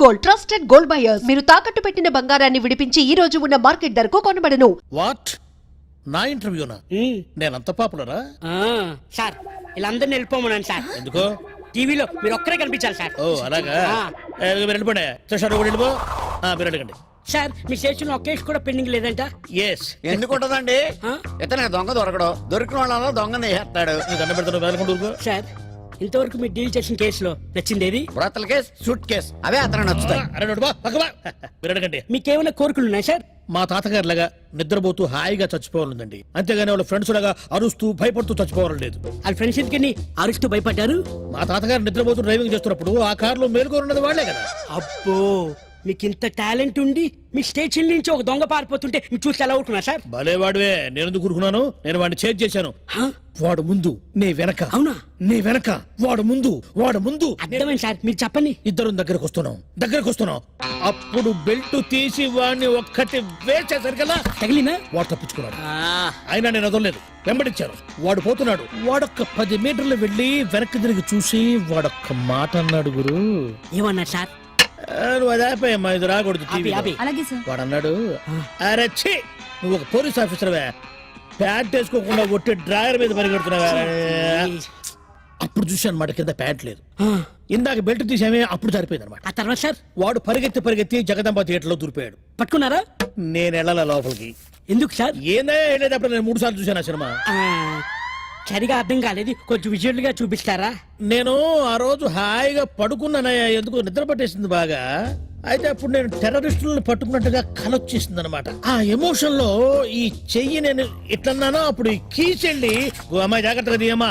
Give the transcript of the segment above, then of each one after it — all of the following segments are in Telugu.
Gold, trusted gold buyers. మీరు తాకట్టు పెట్టిన బంగారాన్ని విడిపించి ఈ రోజు ఉన్న మార్కెట్ ధరకు కొనబడను. వాట్ నా ఇంటర్వ్యూనా? నేనంత పాపులరా? సార్ వీళ్ళందరినీ వెళ్ళిపోమన్నాను సార్. ఎందుకో? టీవీలో మీరు ఒక్కరే కనిపించాలి సార్. ఓ అలాగా? మీరు వెళ్ళిపోండి. చూసారు కూడా వెళ్ళిపో. మీరు అడగండి సార్. మీ స్టేషన్ ఒక కేసు కూడా పెండింగ్ లేదంట? ఎస్. ఎందుకు ఉంటదండి? ఇతనే దొంగ దొరకడు, దొరికిన వాళ్ళలో దొంగని వేస్తాడు. దండ పెడతాను. సార్ ఇంతవరకు మీరు డీల్ చేసిన కేసులో నచ్చింది ఏది? బ్రోతల్ కేస్, సూట్ కేస్, అవే అతను నచ్చుతాయి. మీరు అడగండి. మీకేమైనా కోరికలు ఉన్నాయా సార్? మా తాతగారి లాగా నిద్రపోతూ హాయిగా చచ్చిపోవాలండి. అంతేగాని వాళ్ళ ఫ్రెండ్స్ లాగా అరుస్తూ భయపడుతూ చచ్చిపోవాలని లేదు. వాళ్ళ ఫ్రెండ్స్ ఎందుకని అరుస్తూ భయపడ్డారు? మా తాతగారు నిద్రపోతూ డ్రైవింగ్ చేస్తున్నప్పుడు ఆ కారులో మేలుకోనున్నది వాళ్లే కదా. అబ్బో, మీకు ఇంత టాలెంట్ ఉండి మీ స్టేషన్ నుంచి ఒక దొంగ పారిపోతుంటే మీరు చూసి ఎలా అవుతున్నా సార్? భలే వాడివే. నేను ఎందుకు కూరుకున్నాను? నేను వాడిని చేజ్ చేశాను. వాడు ముందు, నే వెనక. అవునా? నే వెనక, వాడు ముందు, వాడు ముందు. అర్థమైంది సార్, మీరు చెప్పండి. ఇద్దరం దగ్గరకు వస్తున్నాం. అప్పుడు బెల్ట్ తీసి వాడిని ఒక్కటి వేసేసరికల్లా తగిలినా వాడు తప్పించుకున్నాడు. అయినా నేను వదలలేదు, వెంబడించాను. వాడు పోతున్నాడు. వాడొక్క 10 మీటర్లు వెళ్లి వెనక్కి తిరిగి చూసి వాడొక్క మాట అన్నాడు. గురు ఏమన్నారు సార్? నువ్వు అది అయిపోయమ్మా, ఇది రాకూడదు టీవీలో. వాడు అన్నాడు, అరే ఛీ, నువ్వు ఒక పోలీస్ ఆఫీసర్వే, ప్యాంట్ వేసుకోకుండా ఒట్టి డ్రాయర్ మీద పరిగెడుతున్నావా? అప్పుడు చూసి అనమాట కింద ప్యాంట్ లేదు. ఇందాక బెల్ట్ తీసామే, అప్పుడు సరిపోయింది అనమాట. ఆ తర్వాత సార్? వాడు పరిగెత్తి జగదంబ థియేటర్ లో దూరిపోయాడు. పట్టుకున్నారా? నేను వెళ్ళాల లోపలికి. ఎందుకు సార్? ఏందా వెళ్ళేటప్పుడు నేను 3 సార్లు చూసాను ఆ సినిమా. సరిగా అర్థం కాలేదు, కొంచెం విజువల్ గా చూపిస్తారా? నేను ఆ రోజు హాయిగా పడుకున్నానయ్యా, ఎందుకు నిద్ర పట్టేసింది బాగా. అయితే అప్పుడు నేను టెర్రరిస్టులను పట్టుకున్నట్టుగా కలొచ్చేసింది అనమాట. ఆ ఎమోషన్ లో ఈ చెయ్యి నేను ఇట్లన్నానో, అప్పుడు ఈ కీస్ వెళ్ళి, అమ్మాయి జాగ్రత్తగా తీయమ్మా,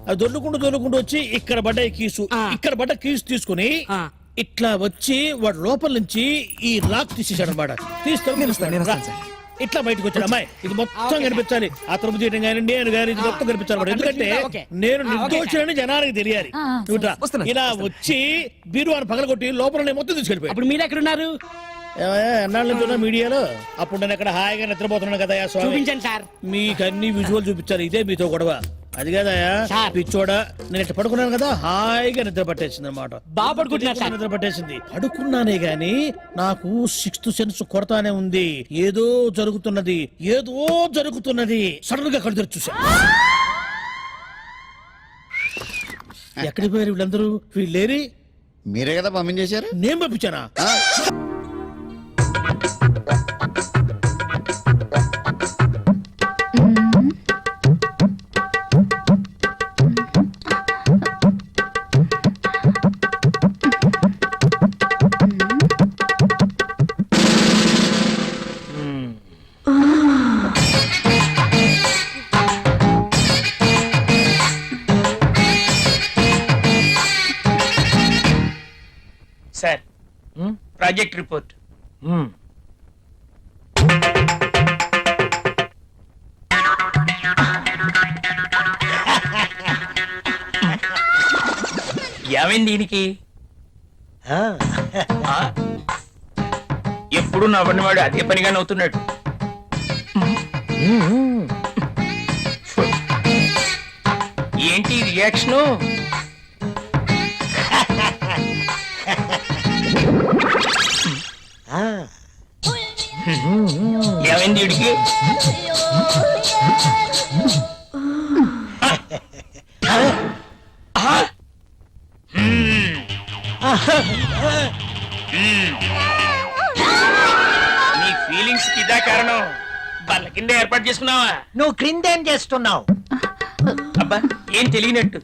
అది దొల్లుకుంటూ వచ్చి ఇక్కడ పడ్డ కీసు, ఇక్కడ పడ్డ కీసు తీసుకుని ఇట్లా వచ్చి వాడు లోపల నుంచి ఈ లాక్ తీసేసాడు అనమాట. తీస్తాను ఇట్లా బయటకు వచ్చాడు. అమ్మాయి ఇది మొత్తం కనిపించాలి, ఆ తలుపు చేయడం కానీ నేను కానీ ఇది మొత్తం కనిపించాలి. ఎందుకంటే నేను నిర్దోషులని జనానికి తెలియాలి. ఇలా వచ్చి బీరువాని పగలగొట్టి లోపల మొత్తం తీసుకెళ్ళిపోయి. అప్పుడు మీరు ఎక్కడున్నారు? ఎన్నాళ్ళ నుంచి మీడియాలో. అప్పుడు నేను ఎక్కడ హాయిగా నిద్రపోతున్నాను కదా. చూపించండి సార్. మీకు అన్ని విజువల్ చూపించాలి, ఇదే మీతో గొడవ. అది కదయా పిచ్చోడా, నేను ఇట్లా పడుకున్నాను కదా, హాయిగా నిద్ర పట్టేసింది అనమాట. నిద్ర పట్టేసింది. పడుకున్నానే గాని నాకు 6th సెన్స్ కొడతానే ఉంది. ఏదో జరుగుతున్నది. సడన్ గా కళ్ళు తెరిచి చూసా. ఎక్కడికి పోయారు వీళ్ళందరూ? వీళ్ళేరి? మీరే కదా పంపించేశారు. నేను పంపించానా? Sir, project report. ఏమైంది దీనికి? ఎప్పుడు నవ్వనివాడు అదే పనిగా నవ్వుతున్నాడు. ఏంటి రియాక్షను? ఏమైంది వీడికి? నీ ఫీలింగ్స్ కి ఇదా కారణం? బల్ల కింద ఏర్పాటు చేసుకున్నావా? నువ్వు క్రిందేం చేస్తున్నావు? అబ్బా, ఏం తెలియనట్టు.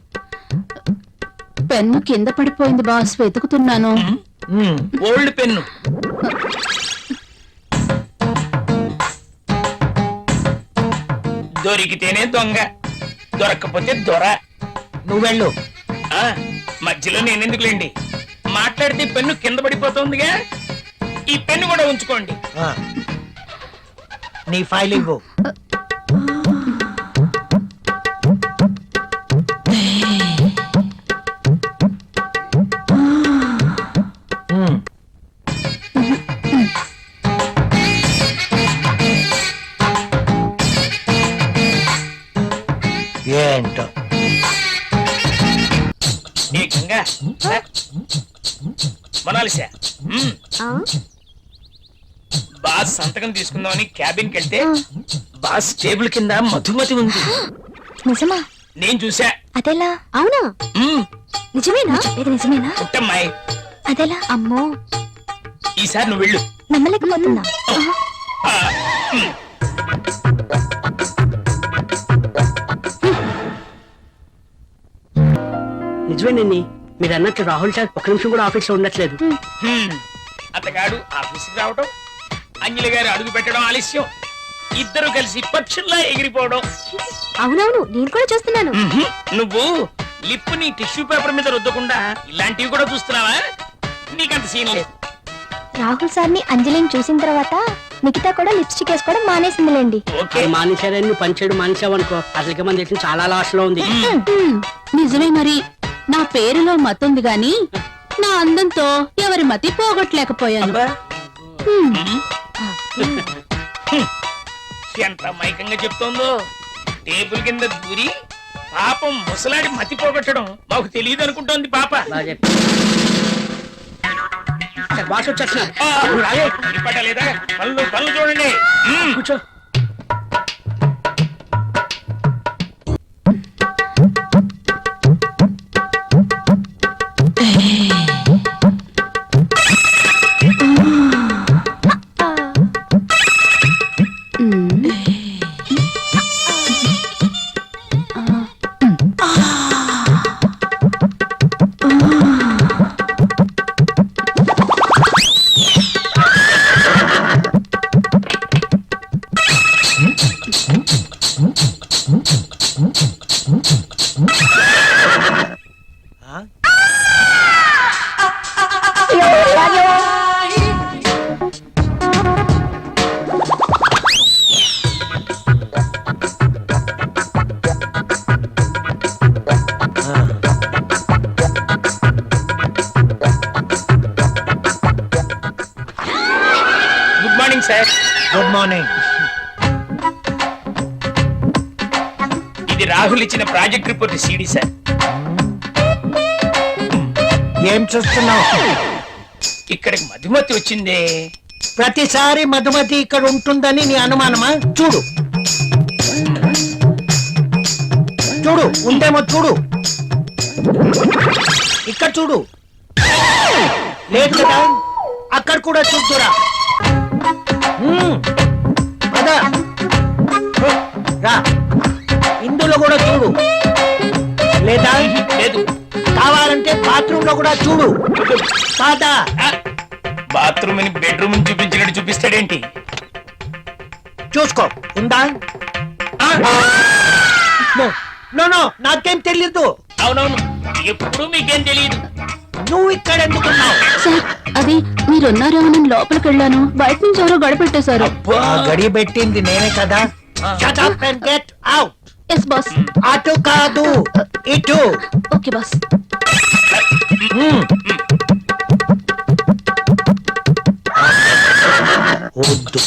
పెన్ను కింద పడిపోయింది బాస్, వెతుకుతున్నాను. Old pen. దొరికితేనే దొంగ, దొరక్కపోతే దొర. నువ్వెళ్ళు. మధ్యలో నేనెందుకులేండి, మాట్లాడితే పెన్ను కింద పడిపోతుందిగా. ఈ పెన్ను కూడా ఉంచుకోండి. నీ ఫైల్ ఇవ్వు. ఏంటో మొనాలిసా బాస్ సంతకం తీసుకుందామని క్యాబిన్కి వెళ్తే బాస్ టేబుల్ కింద మధుమతి ఉంది. నిజమా? నేను చూసా. అదెలా? అవునా? నిజమేనా? ఇది నిజమేనా? పుట్టమ్మాయి, అదెలా? అమ్మో, ఈసారి నువ్వు వెళ్ళు. నమ్మలేకపోతున్నా. ఆ, మ్. నిజమేనండి, మీరు అన్నట్లు రాహుల్ సార్ ఒక్క నిమిషం కూడా ఆఫీస్ లో ఉండట్లేదు. అతగాడు ఆఫీస్కి రావడం, అంజలి గారు అడుగు పెట్టడం ఆలస్యం, ఇద్దరు కలిసి పక్షుల్లా ఎగిరిపోవడం. అవునవును, నేను కూడా చూస్తున్నాను. నువ్వు లిప్ ని టిష్యూ పేపర్ మీద రుద్దకుండా ఇలాంటివి కూడా చూస్తున్నావా? నీకంత సీన్ లేదు. రాహుల్ సార్ని అంజలిని చూసిన తర్వాత నిఖిత కూడా లిప్స్టిక్ వేసుకోవడం మానేసిందిలేండి. ఓకే, మానేశారని నువ్వు పనిచేయడం మానేసావనుకో, అసలుకే మన దేశం చాలా లాస్ లో ఉంది. నిజమే మరి. నా పేరులో మతుంది గాని నా అందంతో ఎవరి మతి పోగొట్టలేకపోయాను. ఎంత మైకంగా చెప్తోందో. టేబుల్ కింద దూరి పాపం ముసలాడి మతి పోగొట్టడం మాకు తెలియదు అనుకుంటోంది పాప. బాగా చెప్పావు. సార్, బాస్ వచ్చేస్తున్నారు. ఆ, నువ్వు రాలే. ఇప్పటలేదా? పనులు పనులు చూడండి. కూర్చో. Good morning sir. Good morning. ఇది రాహుల్ ఇచ్చిన ప్రాజెక్ట్ రిపోర్ట్ సీడీ సార్. ఏం చూస్తున్నావు? ఇక్కడికి మధుమతి వచ్చిందే. ప్రతిసారి మధుమతి ఇక్కడ ఉంటుందని నీ అనుమానమా? చూడు చూడు, ఉందేమో చూడు. ఇక్కడ చూడు. లేదు కదా, అక్కడ కూడా చూద్దురా. పద. రా, ఇందులో కూడా చూడు. లేదా లేదు. కావాలంటే బాత్రూమ్ లో కూడా చూడు. కాదా? బాత్రూమ్ ని బెడ్రూమ్ చూపించినట్టు చూపిస్తాడేంటి? చూసుకో, ఉందా? నో నో నో, నాకేం తెలీదు. అవునవును, ఎప్పుడు మీకేం తెలియదు. నువ్వు ఇక్కడ ఎందుకున్నావు? సార్, అది మీరున్నారేమోనని లోపలికి వెళ్ళాను. బయట నుంచి ఎవరో గడపెట్టేశారు. ఆ గడి పెట్టింది నేనే కదా. Shut up and get out. Yes boss. అటు కాదు, ఇటు. Okay boss. వద్దు.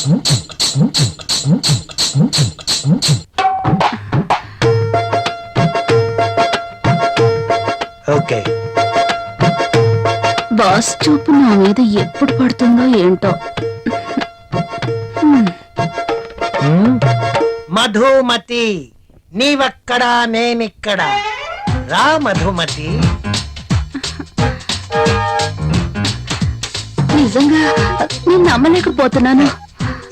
ఓకే. బాస్ చూపు నా మీద ఎప్పుడు పడుతుందో ఏంటో. మధుమతి, నీవక్కడా నేనిక్కడ. రా మధుమతి. నిజంగా నేను నమ్మలేకపోతున్నాను.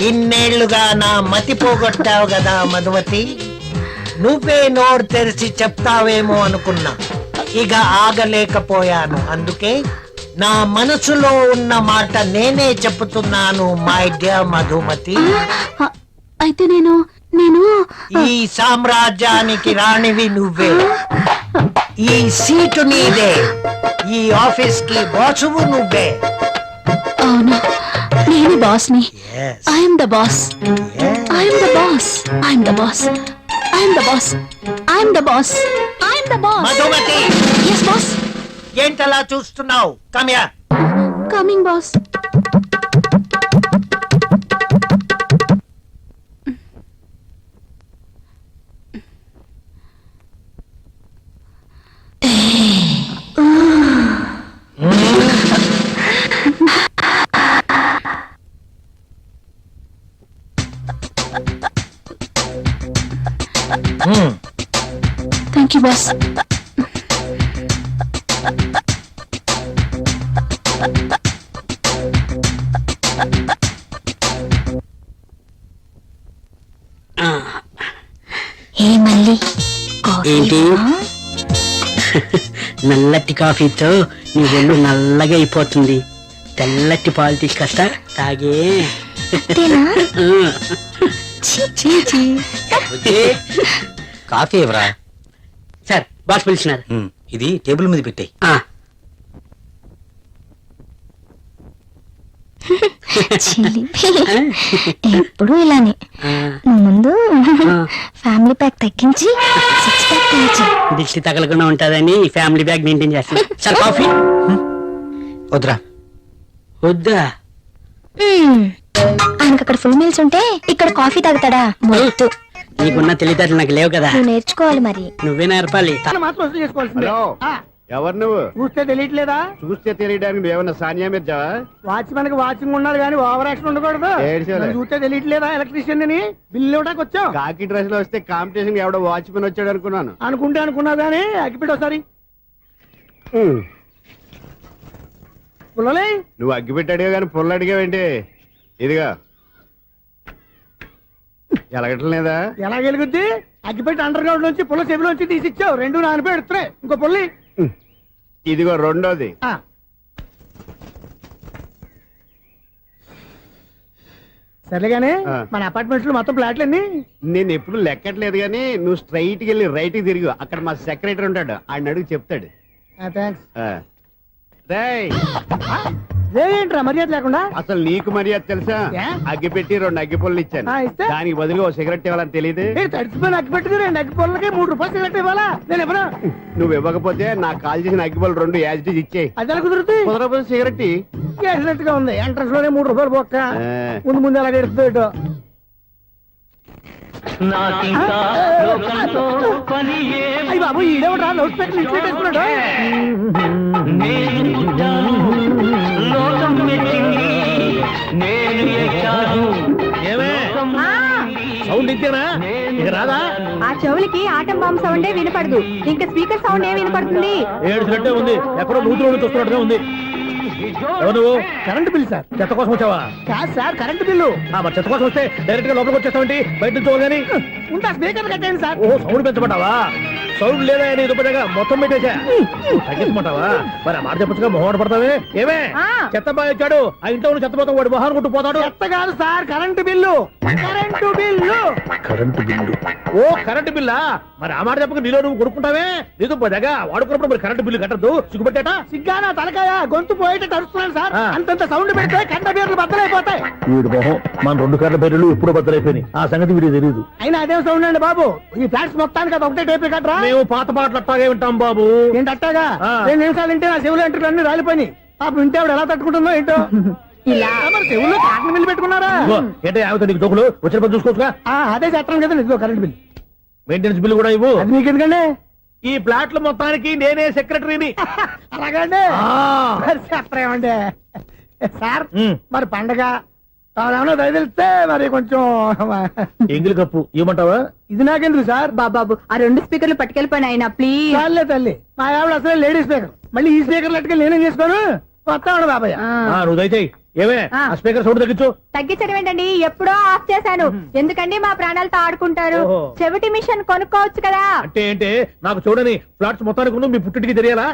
ఇన్నేళ్లుగా నా మతి పోగొట్టావు కదా మధుమతి. నువ్వే నోరు తెరిచి చెప్తావేమో అనుకున్నా. ఇక ఆగలేకపోయాను. అందుకే నా మనసులో ఉన్న మాట నేనే చెప్తున్నాను. మై డియర్ మధుమతి, అయితే నేను ఈ సామ్రాజ్యానికి రాణివి నువ్వే. ఈ సీటు నీదే. ఈ ఆఫీస్ కి బాసువు నువ్వే. అవును, నేను బాస్ని. Yes. I'm the boss. I'm the boss. I'm the boss. I'm the boss. I'm the boss. I'm the boss. Madhumati, yes boss. ఏంటలా చూస్తున్నావు? కమ్యా. Coming boss. Thank you boss. ఏ మళ్ళీ ఏంటి? నల్లటి కాఫీతో నీ ఒళ్ళు నల్లగా అయిపోతుంది. తెల్లటి పాలు తీసుకొస్తా తాగే. కాఫీ ఎవరా? Sir boss పిలిచినారు. ఇది టేబుల్ మీద పెట్టాయి. ఎప్పుడు ఇలానే నువ్వు ముందు ఫ్యామిలీ ప్యాక్ తగ్గించి 6 ప్యాక్ తెచ్చు. దిష్టి తగలకుండా ఉంటుందని ఫ్యామిలీ బ్యాగ్ మెయింటైన్ చేస్తాను. సార్ కాఫీ వద్దురా. వద్దా? ఆయనకు అక్కడ ఫుల్ మీల్స్ ఉంటే ఇక్కడ కాఫీ తాగుతాడా? మొద్దు. నీకున్న తెలివితేటలు నాకు లేవు కదా, నువ్వు నేర్చుకోవాలి మరి. నువ్వే నేర్పాలి. మాత్రం వసూలు చేసుకోవాల్సిందే. ఎవరు నువ్వు? చూస్తే తెలియట్లేదా? చూస్తే తెలియడానికి నువ్వేమన్నా సానియా మీర్జా? వాచ్మెన్ కి వాచింగ్ ఉండాలి కానీ ఓవర్ యాక్షన్ ఉండకూడదు. ఏడ్చేలే. నన్ను చూస్తే తెలియట్లేదా ఎలక్ట్రీషియన్ అని? బిల్లు ఇవ్వడానికి వచ్చావు. కాకి డ్రెస్ లో వస్తే కాంపిటీషన్ ఎవడో వాచ్మెన్ వచ్చాడు అనుకున్నాను. అనుకుంటే అనుకున్నావు కానీ అగ్గిపెట్టి ఒకసారి పుల్లలే. నువ్వు అగ్గి పెట్టాడుగా కానీ పుల్ల అడిగావేంటి? ఇదిగా ఎలగట్లేదా? ఎలా గెలుగుద్ది? అగ్గిపెట్టి అండర్ గ్రౌండ్ నుంచి పుల్ల చెవిలోంచి తీసిచ్చావు. 2 నానిపోయి ఎడుతున్నాయి. ఇంకో పుల్లి. ఇదిగో రెండోది. సర్లేగానే మన అపార్ట్మెంట్స్ లో మొత్తం ఫ్లాట్లు అన్ని నేను ఎప్పుడు లెక్కట్లేదు కానీ నువ్వు స్ట్రైట్ కి వెళ్ళి రైట్ కి తిరిగి అక్కడ మా సెక్రటరీ ఉంటాడు, ఆయన అడుగు చెప్తాడు. థ్యాంక్స్. రేయ్, ఏంట్రా మర్యాద లేకుండా? అసలు నీకు మర్యాద తెలుసా? ఏ? అగ్గి పెట్టి 2 అగ్గి పుల్లలు ఇచ్చాను. ఇస్తే? దానికి బదులుగా ఓ సిగరెట్ ఇవ్వాలని తెలియదు. తడిచిపోయిన అగ్గి పెట్టుకుని 2 అగ్గి పుల్లలకి 3 రూపాయలు సిగరెట్ ఇవ్వాలా? నేను ఎవరు? నువ్వు ఇవ్వకపోతే నాకు కాల్ చేసిన అగ్గి పుల్లలు 2 యాజ్ ఇట్ ఈజ్ ఇచ్చేయి. అది ఎలా కుదురుతుంది? కుదరకపోతే సిగరెట్ ఇయ్యి. చేసినట్టు గా ఉంది. ఎంట్రన్స్ లోనే 3 రూపాయలు బొక్క. ఆ. ముందు ముందు అలా ఎడుతుంది. అయ్యి బాబు ఈడేవడా లౌడ్ స్పీకర్ ఇన్స్టేట్ వేసుకున్నాడు. సౌండ్ ఇంతేనా? ఇక రాదా? ఆ చెవులకి ఆటం బాంబు సౌండే వినపడదు. ఇంకా స్పీకర్ సౌండ్ ఏ వినపడుతుంది? ఏడుసినట్టే ఉంది. ఎక్కడో నూతులు చూస్తున్నట్టుగా ఉంది. ఎవరు నువ్వు? Current bill sir. చెత్త కోసం వచ్చావా? కాదు సార్, కరెంట్ బిల్లు. మరి చెత్త కోసం వస్తే డైరెక్ట్ గా లోపలికి వచ్చేస్తావేంటి? బయట నుంచి కానీ ఉంటా. Speaker కట్టేయండి sir. ఓ సౌండ్ పెంచమంటావా? సౌండ్ లేదా అని దుబ్బగా మొత్తం పెట్టేసా. తగ్గించమంటావా? మరి ఆ మాట చెప్పచ్చుగా మొహం పడతావే. ఏమే చెత్త బాగా వచ్చాడు. ఆ ఇంట్లో ఉన్న చెత్త పోతాం వాడు మొహాన్ని కొట్టు పోతాడు. చెత్త కాదు sir, current bill. Current bill. Current bill. ఓ కరెంటు బిల్లా? మరి ఆ మాట చెప్పక నీలో నువ్వు కొడుకుంటావే. నీతో పోదాగా వాడుకున్నప్పుడు మరి కరెంటు బిల్లు కట్టద్దు. సిగ్గుపెట్టేట? సిగ్గానా తలకాయ? గొంతు పోయేటట్టు అరుస్తున్నాను సార్. అంతంత సౌండ్ పెడితే కంట బీర్లు బద్దలైపోతాయి. వీడు మొహం మన 2 కర్ర బీర్లు ఇప్పుడు బద్దలైపోయినాయి. ఆ సంగతి వీడికి తెలియదు. అయినా అదే సౌండ్ అండి బాబు. ఈ ఫ్లాట్స్ మొత్తానికి అది ఒకటే టైప్ కట్టరా? మేము పాత పాటలు అట్టాగే వింటాం బాబు. ఏంటి అట్టాగా? 2 నిమిషాలు వింటే నా చెవులు ఎంటర్ అన్ని రాలిపోయి. పాప వింటే ఆవిడ ఎలా తట్టుకుంటుందో ఏంటో. ఇలా మరి చెవుల్లో కాటన్ బిల్లు పెట్టుకున్నారా? ఏంటో యావత నీకు దొక్కులు వచ్చిన పని చూసుకోవచ్చుగా. అదే చేస్తాను కదా. ఇదిగో కరెంట్ బిల్, మెయింటెనెన్స్ బిల్ కూడా ఇవ్వు. అది మీకు ఎందుకండి? ఈ ఫ్లాట్ల మొత్తానికి నేనే సెక్రటరీని. అలాగండి. చెప్పరేమండి సార్. మరి పండగ ఏమన్నా తెలిస్తే మరి కొంచెం ఎంగిలి కప్పు ఇవ్వమంటావా? ఇది నాకెందుకు సార్? బాబాబు ఆ 2 స్పీకర్లు పట్టుకెళ్ళిపోయిన ఆయన ప్లీజ్. చాలే తల్లి, మా ఆవిడ అసలు లేడీ స్పీకర్. మళ్ళీ ఈ స్పీకర్ లెట్టుకెళ్ళి నేనేం చేసుకోను? వస్తాడు బాబాయ్. నువ్వు దయచేయి. ఏమే ఆ స్పీకర్ సౌండ్ తగ్గించు. తగ్గించడం ఏంటండి? ఎప్పుడో ఆఫ్ చేశాను. ఎందుకండి మా ప్రాణాలతో ఆడుకుంటారు? చెవిటి మిషన్ కొనుక్కోవచ్చు కదా. అంటే ఏంటే నాకు చూడని ఫ్లాట్స్ మొత్తానికి మీ పుట్టింటికి తెలియాలా?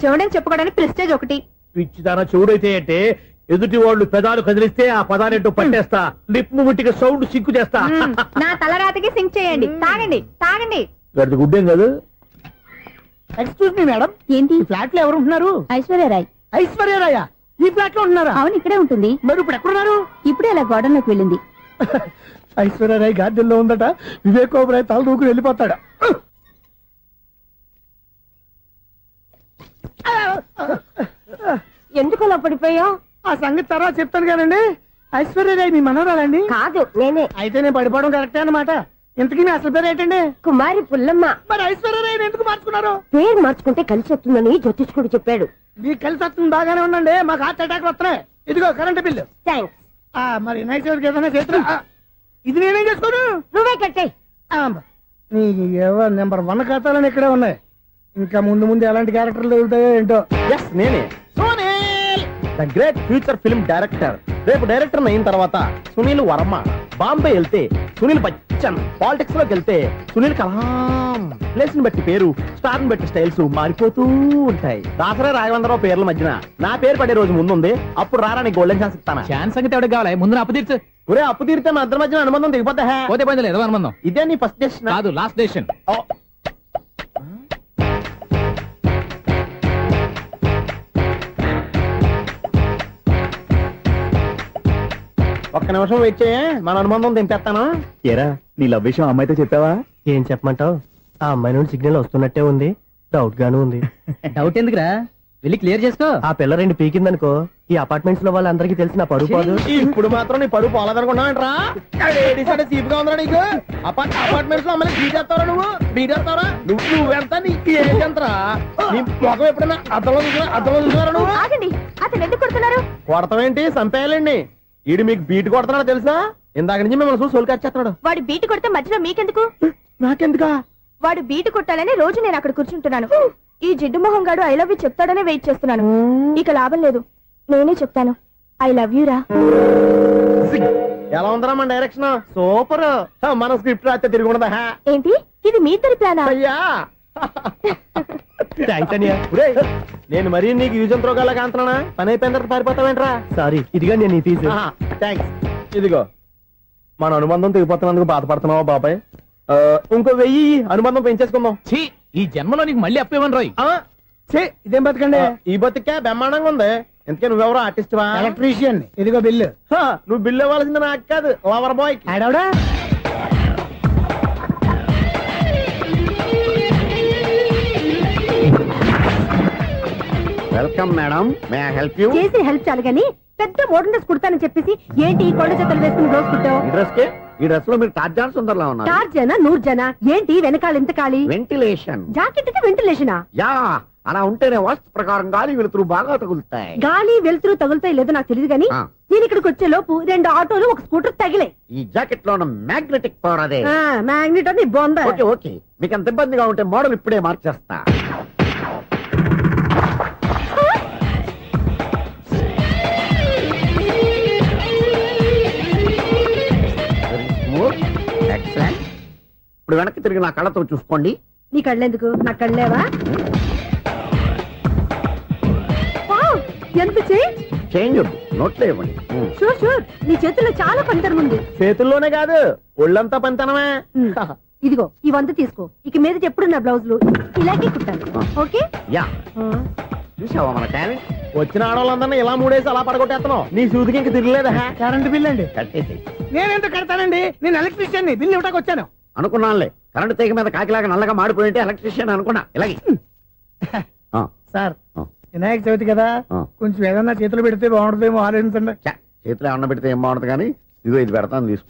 చెవుడని చెప్పుకోవడానికి ప్రెస్టేజ్ ఒకటి. పిచ్చిదానా చెవుడైతే అంటే ఎదుటి వాళ్ళు పెదాలు కదిలిస్తే ఆ పదాలేంటో పట్టేస్తా. లిప్ ముట్టికి సౌండ్ సింకు చేస్తా. నా తలరాతికి సింక్ చేయండి. తాగండి తాగండి. గడిచి గుడ్డేం కాదు. ఎక్స్క్యూజ్ మీ మేడం, ఏంటి? ఫ్లాట్ లో ఎవరు ఉంటున్నారు? ఐశ్వర్యరాయ్. ఐశ్వర్యరాయ ఈ ఫ్లాట్ లో ఉంటున్నారా? అవును, ఇక్కడే ఉంటుంది. మరి ఇప్పుడు ఎక్కడున్నారు? ఇప్పుడే అలా గోడంలోకి వెళ్ళింది. ఐశ్వర్యరాయ్ గార్డెన్ లో ఉందట. వివేక్ ఓబరాయ్ తల దూకుని వెళ్ళిపోతాడా? ఎందుకు అలా పడిపోయావు? ఆ సంగతి తర్వాత చెప్తాను కానండి. ఐశ్వర్యరాయ్ మీ మనవరాలండి? కాదు, నేనే. అయితే నేను పడిపోవడం కరెక్టే అన్నమాట. ఇంతకీ మీ అసలు పేరు ఏంటండి? కుమారి పుల్లమ్మ. మరి ఐశ్వర్యరాయ్ ఎందుకు మార్చుకున్నారు? పేరు మార్చుకుంటే కలిసి వస్తుందని జ్యోతిష్కుడు చెప్పాడు. మీకు కలిసి వస్తుంది బాగానే ఉండండి. మాకు హార్ట్ అటాక్ వస్తున్నాయి. ఇదిగో కరెంట్ బిల్లు. థ్యాంక్స్. మరి నైట్ ఏదైనా చేతున్నా ఇది నేనేం చేసుకోను. నువ్వే కట్టే. నెంబర్ 1 ఖాతాలని ఇక్కడే ఉన్నాయి. ఇంకా ముందు ముందు ఎలాంటి క్యారెక్టర్లు దొరుకుతాయో ఏంటో. ఎస్ నేనే Sunil the great future film director. రేపు డైరెక్టర్ అయిన తర్వాత సునీల్ వర్మ. బాంబే వెళ్తే సునీల్ బచ్చన్. పాలిటిక్స్ లోకి వెళ్తే సునీల్ కలాం. ప్లేస్ ని బట్టి పేరు, స్టార్ ని బట్టి స్టైల్స్ మారిపోతూ ఉంటాయి. దాసరా రాఘవేంద్రరావు పేర్ల మధ్యన నా పేరు పడే రోజు ముందుంది. అప్పుడు రారా నీకు గోల్డెన్ ఛాన్స్ ఇస్తానా. ఛాన్స్ సంగతి ఎవరికి కావాలి? ముందు అప్పు తీర్చు. ఒరే అప్పు తీరితే మా ఇద్దరి మధ్యన అనుబంధం దిగిపోతా. పోతే పోయింది లేదు అనుబంధం. ఇదే నీ ఫస్ట్ డెస్టినేషన్ కాదు, లాస్ట్ డెసిషన్. ఒక్క నిమిషం వెయిట్ చేయ, మన అనుబంధం దింపేస్తాను. ఏరా నీ లవ్ విషయం అమ్మాయితో చెప్పావా? ఏం చెప్పమంటావు? ఆ అమ్మాయి నుండి సిగ్నల్ వస్తున్నట్టే ఉంది. డౌట్ గాను ఉంది. డౌట్ ఎందుకురా, వెళ్ళి క్లియర్ చేసుకో. ఆ పిల్ల 2 పీకిందనుకో, ఈ అపార్ట్మెంట్స్ లో వాళ్ళందరికీ తెలిసిన పరువు పోదు. ఇప్పుడు మాత్రం నీ పరువు పోలేదనుకున్నావంటరా? సీప్ గా ఉందా నీకు? అపార్ట్మెంట్స్ లో అమ్మాయి బీటేస్తావరా? బీటేస్తావరా? నువ్వెంత నీకు ఏంటంతరా? నీ మొఖం ఎప్పుడైనా అద్దంలో చూసినారా నువ్వు? ఆగండి, అతను ఎందుకు కొడుతున్నారు? కొడతావేంటి? చంపేయాలండి. ఈడు మీకు బీట్ కొడుతున్నాడు తెలుసా? ఇందాక నుంచి మిమ్మల్ని చూసి సోల్కి వచ్చేస్తున్నాడు. వాడు బీటు కొడితే మధ్యలో మీకెందుకు? నాకెందుకా? వాడు బీటు కొట్టాలని రోజు నేను అక్కడ కూర్చుంటున్నాను. ఈ జిడ్డు మొహం గాడు ఐ లవ్ యూ చెప్తాడనే వెయిట్ చేస్తున్నాను. ఇక లాభం లేదు, నేనే చెప్తాను. ఐ లవ్ యూ రా. ఎలా ఉందరా మన డైరెక్షన్? సూపర్. మన స్క్రిప్ట్ రాస్తే తిరిగి ఉండదా? ఏంటి ఇది మీ ఇద్దరి ప్లానా? అయ్యా నేను మరీ నీకు యూజ్ త్రోగాలా కాంతనా? పని అయిపోయిన తర్వాత పారిపోతావేంట్రా? సారీ, ఇదిగా నేను తీసు. థ్యాంక్స్. ఇదిగో మన అనుబంధం తెగిపోతున్నందుకు బాధపడుతున్నావా బాబాయ్? ఇంకో 1000 అనుబంధం పెంచేసుకుందాం. ఈ జన్మలో నీకు మళ్ళీ అప్పేమని రాయి. ఇదేం బతకండి? ఈ బతికే బ్రహ్మాండంగా ఉంది. ఎందుకే నువ్వెవరో ఆర్టిస్ట్ వా? ఎలక్ట్రీషియన్. ఇదిగో బిల్లు. నువ్వు బిల్లు ఇవ్వాల్సింది నాకు కాదు, lover boy. ఆడవడా? Welcome madam, may I help you? చేసి హెల్ప్ చాలు గాని పెద్ద మోడల్ డ్రెస్ కుడతానని చెప్పేసి ఏంటి ఈ కొండ జతలు వేసుకుని రోజు కుట్టావు? ఈ డ్రెస్ కే, ఈ డ్రెస్ లో మీరు టార్జాన్ సుందర్లా ఉన్నారు. టార్జనా నూర్జనా? ఏంటి వెనకాల ఇంత ఖాళీ? వెంటిలేషన్. జాకెట్ కి వెంటిలేషనా? యా, అలా ఉంటేనే వాస్తు ప్రకారం గాలి వెలుతురు బాగా తగులుతాయి. గాలి వెలుతురు తగులుతాయి లేదో నాకు తెలియదు గానీ నేను ఇక్కడికి వచ్చే లోపు 2 ఆటోలు 1 స్కూటర్ తగిలే. ఈ జాకెట్ లో ఉన్న మ్యాగ్నెటిక్ పవర్ అదే. మ్యాగ్నెట్ అని బొంద. ఓకే ఓకే, మీకు అంత ఇబ్బందిగా ఉంటే మోడల్ ఇప్పుడే మార్చేస్తా. ఎక్సలెంట్. ఇప్పుడు వెనక్కి తిరిగి నా కళ్ళతో చూసుకోండి. నీ కళ్ళెందుకు? నా కళ్ళేవా? ఎంత చేంజ్? చేంజ్ వద్దు, నోట్లో ఇవ్వండి. షూర్ షూర్, నీ చేతుల్లో చాలా పంతరం ఉంది. చేతుల్లోనే కాదు, ఒళ్ళంతా పంతనమే. ఇదిగో ఈ 100 తీసుకో. ఇక మీద ఎప్పుడు నా బ్లౌజులు ఇలాగే కుట్టాను. ఓకే? యా, చూసావా మన టాలెంట్? వచ్చిన ఆడవాళ్ళందరినీ ఇలా మూడేసి అలా పడగొట్టేస్తున్నావు. నీ సూదికి ఇంక తిరగలేదా? కరెంట్ బిల్ అండి. కట్టేసి. నేనేంటో కడతానండి, నేను ఎలక్ట్రీషియన్. బిల్ ఇవ్వడానికి వచ్చాను. అనుకున్నానులే, కరెంట్ తీగ మీద కాకిలాగా నల్లగా మాడిపోయింటే ఎలక్ట్రీషియన్ అనుకున్నా. ఇలాగే సార్, వినాయక చవితి కదా, కొంచెం ఏదన్నా చేతులు పెడితే బాగుంటుందేమో ఆలోచించండి. చేతిలో అన్న పెడితే ఏం బాగుంటుంది కానీ ఇదిగో ఇది పెడతాను, తీసుకో.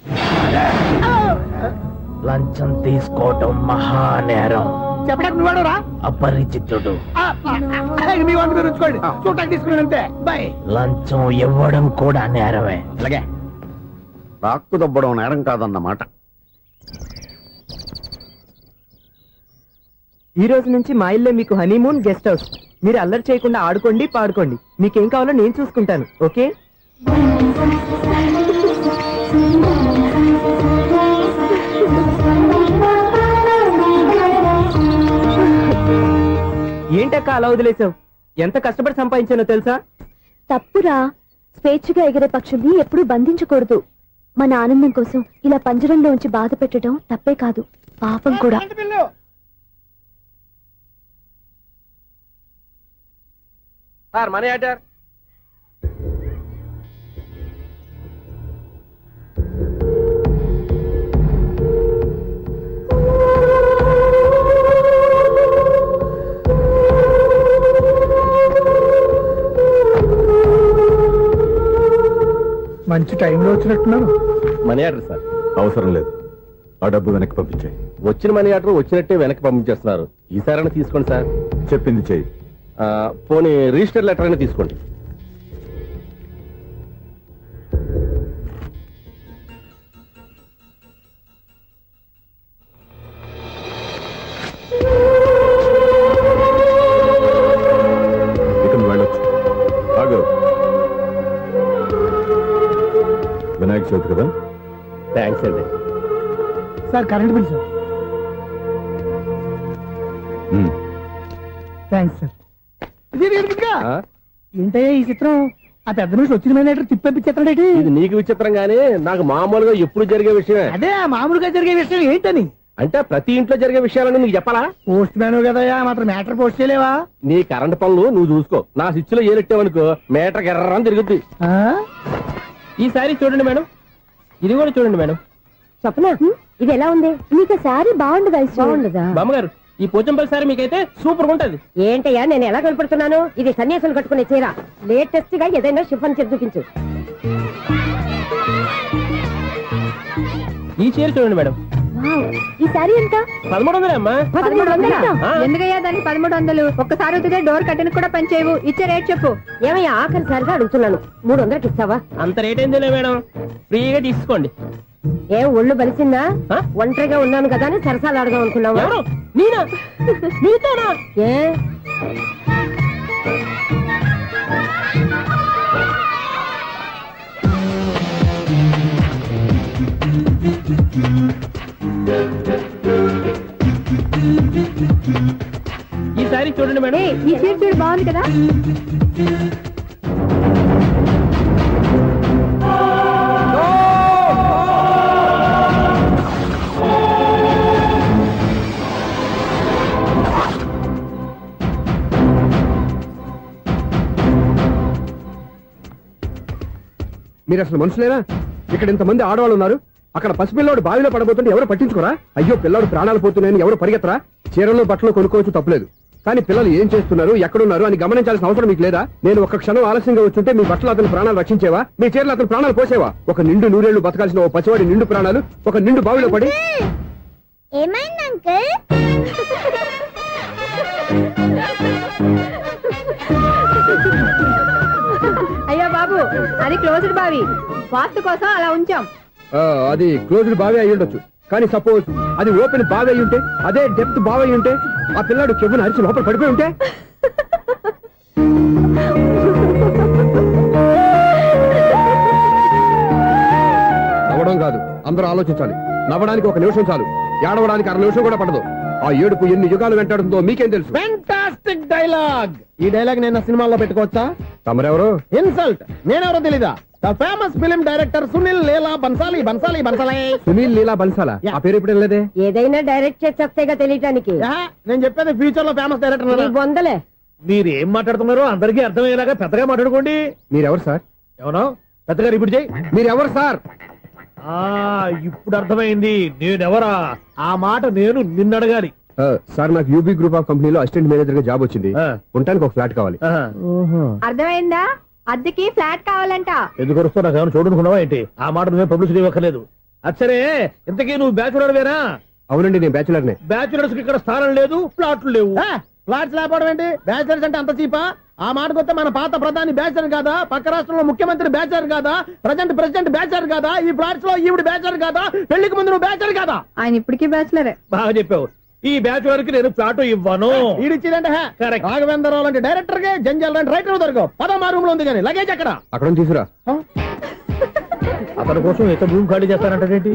లంచం తీసుకోవటం మహానేరం. చెప్పడానికి నువ్వాడరా? అపరిచితుడు. మీ వంట మీరు ఉంచుకోండి, చూడటానికి తీసుకున్నాను అంతే. బాయ్. లంచం ఇవ్వడం కూడా నేరమే. అలాగే రాక్కు దబ్బడం నేరం కాదన్నమాట. ఈ రోజు నుంచి మా ఇల్లే మీకు హనీమూన్ గెస్ట్ హౌస్. మీరు అల్లరి చేయకుండా ఆడుకోండి, పాడుకోండి. మీకేం కావాలో నేను చూసుకుంటాను. ఓకే? ఏంటక్క అలా వదిలేసావు? ఎంత కష్టపడి సంపాదించానో తెలుసా? తప్పురా. స్వేచ్ఛగా ఎగిరే పక్షుల్ని ఎప్పుడూ బంధించకూడదు. మన ఆనందం కోసం ఇలా పంజరంలో ఉంచి బాధ పెట్టడం తప్పే కాదు, పాపం కూడా. Sir, money order. మంచి టైంలో వచ్చినట్టున్నారు. Money order sir. అవసరం లేదు, ఆ డబ్బు వెనక్కి పంపించాయి. వచ్చిన మనీ ఆర్డర్ వచ్చినట్టే వెనక్కి పంపించేస్తున్నారు. ఈసారైనా తీసుకోండి సార్. చెప్పింది చెయ్యి. పోనీ రిజిస్టర్ లెటర్ అయినా తీసుకోండి. వినాయక చవితి కదా. థ్యాంక్స్ అండి. Sir current bill sir. Thanks sir. ఏంటయ్యా ఈ చిత్రం? ఆ పెద్ద నుంచి వచ్చిన మేనేటర్ తిప్పించేస్తాడేటి? ఇది నీకు విచిత్రం గానీ నాకు మామూలుగా ఎప్పుడు జరిగే విషయమే. అదే మామూలుగా జరిగే విషయం ఏంటని? అంటే ప్రతి ఇంట్లో జరిగే విషయాలని నీకు చెప్పాలా? పోస్ట్ మ్యాన్ కదయ్యా, మాత్రం మ్యాటర్ పోస్ట్ చేయలేవా? నీ కరెంట్ పనులు నువ్వు చూసుకో. నా స్విచ్ లో ఏలెట్టావనుకో మేటర్ ఎర్రని తిరుగుద్ది. ఈసారి చూడండి మేడం, ఇది కూడా చూడండి మేడం. చెప్పనా ఇది ఎలా ఉంది? నీకు శారీ బాగుండదా? బాగుండదా బామ్మగారు? ఈ పోచంపల్లి సారీ మీకైతే సూపర్ ఉంటది. ఏంటయ్యా నేను ఎలా కనపడుతున్నాను? ఇది సన్యాసులు కట్టుకునే చీర. లేటెస్ట్ గా ఏదైనా షిఫన్ చేసి చూపించు. ఈ చీర చూడండి మేడం. ఈ శారీ ఎంత? 1300 అమ్మా. 1300? ఎందుకయ్యా దానికి 1300? ఒక్కసారి వద్దుగా డోర్ కట్టను కూడా పనిచేయవు. ఇచ్చే రేట్ చెప్పు. ఏమయ్యా ఆఖరిసారిగా అడుగుతున్నాను, 300కి ఇస్తావా? అంత రేట్ ఏందిలే మేడం, ఫ్రీగా తీసుకోండి. ఏం ఒళ్ళు బలిసిందా? ఒంటరిగా ఉన్నాను కదా అని సరసాలు అడదాం అనుకున్నావా? ఎవరు? నేనా? నీతోనా? ఏ ఈ సారీ చూడండి మేడం. ఈ చీర చూడు బాగుంది కదా. మీరు అసలు మనుషులేనా? ఇక్కడ ఇంతమంది ఆడవాళ్ళు ఉన్నారు, అక్కడ పసిపిల్లాడు బావిలో పడబోతుంటే ఎవరు పట్టించుకోరా? అయ్యో పిల్లాడు ప్రాణాలు పోతున్నాయని ఎవరు పరిగెత్తరా? చీరలు బట్టలు కొనుక్కోవచ్చు, తప్పులేదు. కానీ పిల్లలు ఏం చేస్తున్నారు, ఎక్కడున్నారు అని గమనించాల్సిన అవసరం మీకు లేదా? నేను ఒక్క క్షణం ఆలస్యంగా వచ్చుంటే మీ బట్టలు అతని ప్రాణాలు రక్షించేవా? మీ చీరలు అతని ప్రాణాలు పోసేవా? ఒక నిండు నూరేళ్లు బతకాల్సిన ఓ పసివాడి నిండు ప్రాణాలు ఒక నిండు బావిలో పడి. ఏమైంది అంకుల్? అయ్యో బాబు, అది క్లోజ్డ్ బావి, వాస్తు కోసం అలా ఉంచాం. అది క్లోజ్డ్ బావి అయి ఉండొచ్చు, కానీ సపోజ్ అది ఓపెన్ బావి అయి ఉంటే, అదే డెప్త్ బావి అయి ఉంటే, ఆ పిల్లాడు చెవును అరిచి లోపల పడిపోయి ఉంటే? నవ్వడం కాదు, అందరూ ఆలోచించాలి. నవ్వడానికి ఒక నిమిషం చాలు, ఏడవడానికి 1/2 నిమిషం కూడా పడదు. ఆ ఏడుపు ఎన్ని యుగాలు వెంటాడుతుందో మీకేం తెలుసు? Fantastic dialogue. ఈ డైలాగ్ నేను సినిమాలో పెట్టుకోవచ్చా? తమరెవరు? ఇన్సల్ట్. నేనెవరో తెలీదా? The famous film director Sunil లీలా బన్సాలి. బన్సాలి బన్సాలి సునీల్ లీలా బన్సాలా? ఆ పేరు ఇప్పుడు లేదే. ఏదైనా డైరెక్ట్ చేసి వస్తేగా తెలియటానికి. నేను చెప్పేది ఫ్యూచర్ లో ఫేమస్ డైరెక్టర్. బొందలే. మీరు ఏం మాట్లాడుతున్నారో అందరికీ అర్థమయ్యేలాగా పెద్దగా మాట్లాడుకోండి. మీరెవరు సార్? ఎవరో పెద్దగా రిపీట్ చేయి. మీరెవరు సార్? ఇప్పుడు అర్థమైంది నేనెవరా. ఆ మాట నేను నిన్నడగాలి. సార్ నాకు యూబీ గ్రూప్ ఆఫ్ కంపెనీలో అసిస్టెంట్ మేనేజర్ గా జాబ్ వచ్చింది. ఉండడానికి ఒక ఫ్లాట్ కావాలి. అర్థమైందా? అద్దెకి ఫ్లాట్ కావాలంట. ఎందుకు వస్తా నాకు చూడనుకున్నావా ఏంటి? ఆ మాట నువ్వే పబ్లిసిటీ ఇవ్వక్కర్లేదు. అచ్చరే, ఇంతకీ నువ్వు బ్యాచులర్ వేనా? అవునండి, నేను బ్యాచులర్ నే. బ్యాచులర్స్ కి ఇక్కడ స్థానం లేదు, ఫ్లాట్లు లేవు. ఫ్లాట్స్ లేకపోవడం ఏంటి? బ్యాచులర్స్ అంటే అంత చీపా? ఆ మాటకొస్తే మన పాత ప్రధాని బ్యాచర్ కాదా? పక్క రాష్ట్రంలో ముఖ్యమంత్రి బ్యాచర్ కాదా? ప్రెసిడెంట్ బ్యాచర్ కాదా? ఈ ఫ్లాట్స్ లో ఈవిడ బ్యాచర్ కాదా? పెళ్లికి ముందు నువ్వు బ్యాచర్ కాదా? ఆయన ఇప్పటికీ బ్యాచులరే. బాగా చెప్పావు. ఈ బ్యాచులర్ కి నేను ఫ్లాట్ ఇవ్వను. ఈడిచ్చిందంటే రాఘవేంద్రరావు లాంటి డైరెక్టర్ కి జంజల్ లాంటి రైటర్ దొరకవు. పదమా రూమ్ లో ఉంది కానీ లగేజ్ అక్కడ. అక్కడ తీసుకురా. అతని కోసం ఎంత భూమి ఖాళీ చేస్తానంటే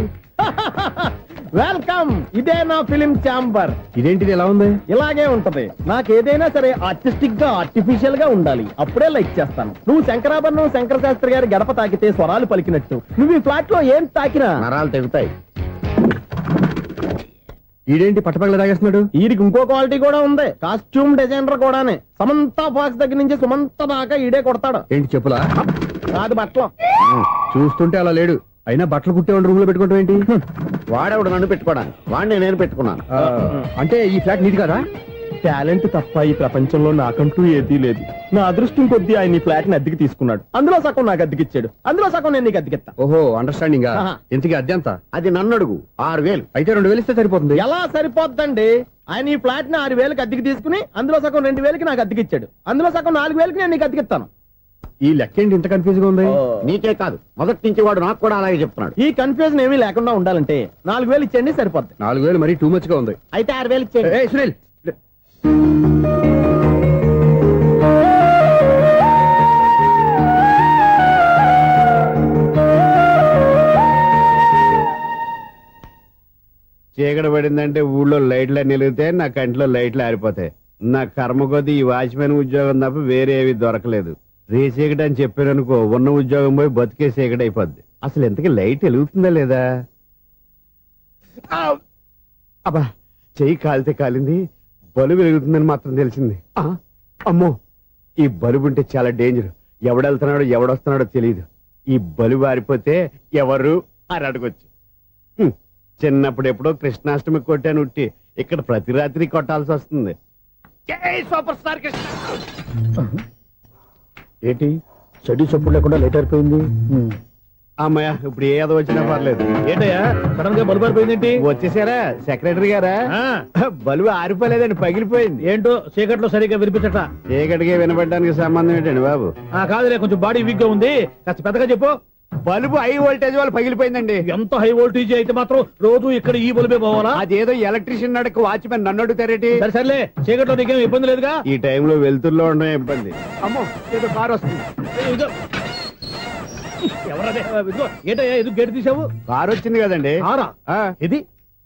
వెల్కమ్. ఇదే నా ఫిలిం ఛాంబర్. ఇదేంటిది ఎలా ఉంది? ఇలాగే ఉంటది. నాకు ఏదైనా సరే ఆర్టిస్టిక్ గా ఆర్టిఫిషియల్ గా ఉండాలి, అప్పుడే లైక్ చేస్తాను. నువ్వు శంకరాభరణం శంకర శాస్త్రి గారి గడప తాకితే స్వరాలు పలికినట్టు నువ్వు ఈ ఫ్లాట్ లో ఏం తాకినా నరాలు తెగుతాయి. ఈడేంటి పట్టపగల తాగేస్తున్నాడు? వీడికి ఇంకో క్వాలిటీ కూడా ఉంది. Costume designer కూడానే. సమంత ఫాక్స్ దగ్గర నుంచి సుమంత దాకా ఈడే కొడతాడు. ఏంటి చెప్పులా? కాదు బట్టలు. చూస్తుంటే అలా లేడు. అయినా బట్టలు కుట్టేవాడి రూమ్ లో పెట్టుకుంటాం ఏంటి? వాడేవాడు నన్ను పెట్టుకోవడానికి, వాడిని నేను పెట్టుకున్నాను. అంటే ఈ ఫ్లాట్ నీది కాదా? టాలెంట్ తప్ప ఈ ప్రపంచంలో నాకంటూ ఏదీ లేదు. నా అదృష్టం కొద్దీ ఆయన ఈ ఫ్లాట్ ని అద్దెకి తీసుకున్నాడు. అందులో సగం నాకు అద్దెకిచ్చాడు, అందులో సగం నేను నీకు అద్దెకిస్తా. ఓహో, అండర్స్టాండింగ్. ఇంతకీ అద్దె ఎంత? అది నన్ను అడుగు. 6000. అయితే 2000 ఇస్తే సరిపోతుంది. ఎలా సరిపోద్దండి? ఆయన ఈ ఫ్లాట్ ని 6000కి అద్దెకి తీసుకుని అందులో సగం 2000కి నాకు అద్దెకిచ్చాడు, అందులో సగం 4000కి నేను నీకు అద్దెకిస్తాను. ఈ లెక్క ఏంటి ఇంత కన్ఫ్యూజ్ గా ఉంది? నీకే కాదు, మొదటి నుంచి వాడు నాకు కూడా అలాగే చెప్తున్నాడు. ఈ కన్ఫ్యూజన్ ఏమీ లేకుండా ఉండాలంటే 4000 ఇచ్చేయండి, సరిపోద్ది. 4000 మరీ టూ మచ్ గా ఉంది. అయితే 6000 ఇచ్చేయండి. ఏయ్ సునీల్, చీకటి పడిందంటే ఊళ్ళో లైట్లు నిలిగితే నా కంటిలో లైట్లు ఆరిపోతాయి. నా కర్మ కొద్దీ ఈ వాచ్మెన్ ఉద్యోగం తప్ప వేరే ఏవి దొరకలేదు. రే చీకటి అని చెప్పారనుకో, ఉన్న ఉద్యోగం పోయి బతికే చీకటి అయిపోద్ది. అసలు ఇంతకీ లైట్ వెలుగుతుందా లేదా? అబ్బా, చెయ్యి కాలితే కాలింది, బలుబు వెలుగుతుందని మాత్రం తెలిసింది. అమ్మో, ఈ బలుబు ఉంటే చాలా డేంజర్. ఎవడెళ్తున్నాడో ఎవడొస్తున్నాడో తెలియదు. ఈ బలుబు ఆరిపోతే ఎవరు అని అడగొచ్చు. చిన్నప్పుడు ఎప్పుడో కృష్ణాష్టమి కొట్టాను ఉట్టి, ఇక్కడ ప్రతి రాత్రి కొట్టాల్సి వస్తుంది. Super star Krishna. ఏంటి చెడు చెప్పుడు లేకుండా లేట్ అయిపోయింది? అమ్మయ్య, ఇప్పుడు ఏదో వచ్చినా పర్లేదు. ఏంటయ్యా సడన్ గా బల్బు అయిపోయింది? వచ్చేసారా సెక్రటరీ గారా? బలుబు ఆరిపోలేదండి, పగిలిపోయింది. ఏంటో చీకట్లో సరిగ్గా వినిపించట. చీకటికి వినపడడానికి సంబంధం ఏంటండి బాబు? కాదులే, కొంచెం బాడీ వీక్ గా ఉంది, కాస్త పెద్దగా చెప్పు. బల్బు హై వోల్టేజ్ వాళ్ళు పగిలిపోయిందండి. ఎంత హై వోల్టేజ్ అయితే మాత్రం రోజు ఇక్కడ ఈ బల్బే పోవాలా? అదేదో ఎలక్ట్రీషియన్ నడక వాచ్మెన్ నన్ను అడుగుతారేటి? సర్లే, చీకట్లో నీకేం ఇబ్బంది లేదుగా? ఈ టైంలో వెళ్తుల్లో ఉండడం ఇబ్బంది. అమ్మో, ఏదో కారు వస్తుంది. ఏంటయ్యా ఎందుకు గేటు తీసావు? కారు వచ్చింది కదండి. ఇది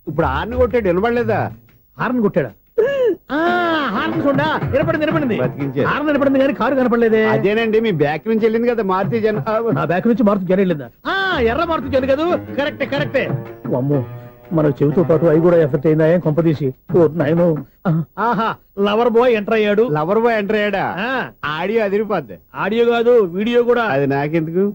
ఇప్పుడు హార్న్ కొట్టాడు, వినపడలేదా? హార్న్ కొట్టాడా? హార్న్ చూడా, వినపడింది. బతికించారు. హార్న్ వినపడింది కానీ కారు కనపడలేదే. అదేనండి, మీ బ్యాక్ నుంచి వెళ్ళింది కదా మారుతి జన. నా బ్యాక్ నుంచి మారుతి జన వెళ్ళిందా? ఎర్ర మారుతి జన కదా. కరెక్టే. అమ్మో, మన చెవితో పాటు అవి కూడా ఎఫెక్ట్ అయిందా? ఏం కొంపదీసి నాయను. ఆహా, లవర్ బాయ్ ఎంటర్ అయ్యాడు. Lover boy enter అయ్యాడా? Audio అదిరిపోద్ది. Audio కాదు, వీడియో కూడా. అది నాకెందుకు?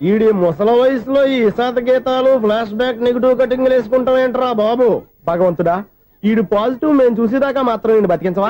ఈడి ముసల వయసులో ఈ ఇసాత గీతాలు, ఫ్లాష్ బ్యాక్, నెగిటివ్ కటింగ్ వేసుకుంటాం ఏంట్రా బాబు? భగవంతుడా, ఈడు పాజిటివ్ మేము చూసేదాకా మాత్రం ఈయన బతికించవా?